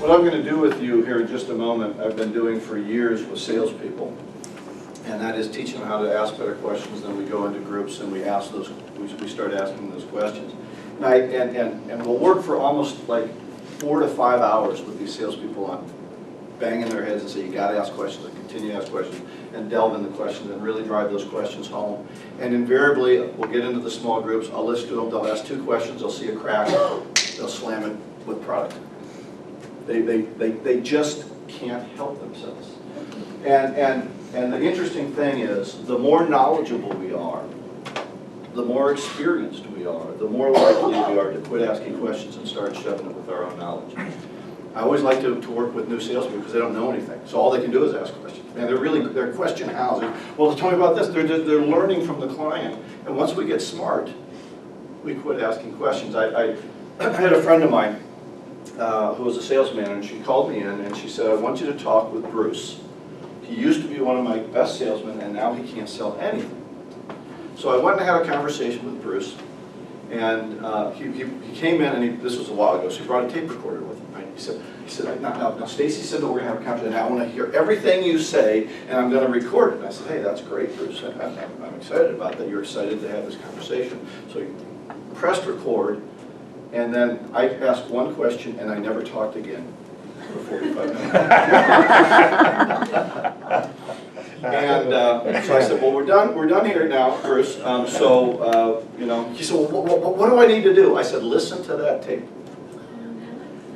What I'm going to do with you here in just a moment, I've been doing for years with salespeople, and that is teaching them how to ask better questions. Then we go into groups and we ask those. We start asking those questions, and we'll work for almost like 4 to 5 hours with these salespeople on banging their heads and say you got to ask questions and continue to ask questions and delve into questions and really drive those questions home. And invariably, we'll get into the small groups. I'll listen to them. They'll ask 2 questions. They'll see a crack. They'll slam it with product. They just can't help themselves. And the interesting thing is, the more knowledgeable we are, the more experienced we are, the more likely we are to quit asking questions and start shoving it with our own knowledge. I always like to work with new salespeople because they don't know anything. So all they can do is ask questions. And they're question hows. Well, tell me about this. They're learning from the client. And once we get smart, we quit asking questions. I had a friend of mine who was a sales manager, and she called me in and she said, I want you to talk with Bruce. He used to be one of my best salesmen, and now he can't sell anything. So I went and had a conversation with Bruce, and he came in, and this was a while ago, so he brought a tape recorder with him. Right? He said, now Stacy said that we're going to have a conversation, and I want to hear everything you say, and I'm going to record it. And I said, hey, that's great, Bruce. I'm excited about that. You're excited to have this conversation. So he pressed record, and then I asked one question, and I never talked again for 45 minutes. And so I said, well, we're done here now, Bruce. You know, he said, well, what do I need to do? I said, listen to that tape.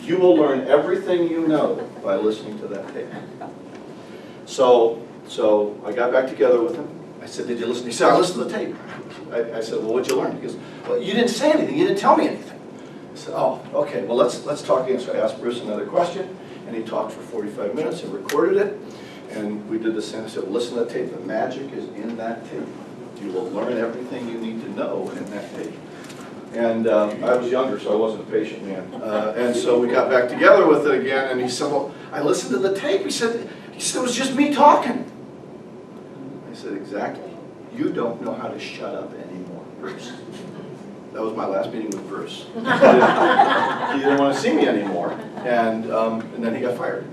You will learn everything you know by listening to that tape. So I got back together with him. I said, did you listen? He said, I listened to the tape. I said, well, what'd you learn? He goes, well, you didn't say anything. You didn't tell me anything. I said, oh, okay, well, let's talk again. So I asked Bruce another question, and he talked for 45 minutes and recorded it. And we did the same. I said, well, listen to that tape. The magic is in that tape. You will learn everything you need to know in that tape. And I was younger, so I wasn't a patient man. And so we got back together with it again, and he said, well, I listened to the tape. He said, it was just me talking. I said, exactly. You don't know how to shut up anymore, Bruce. That was my last meeting with Bruce. He didn't want to see me anymore, and then he got fired.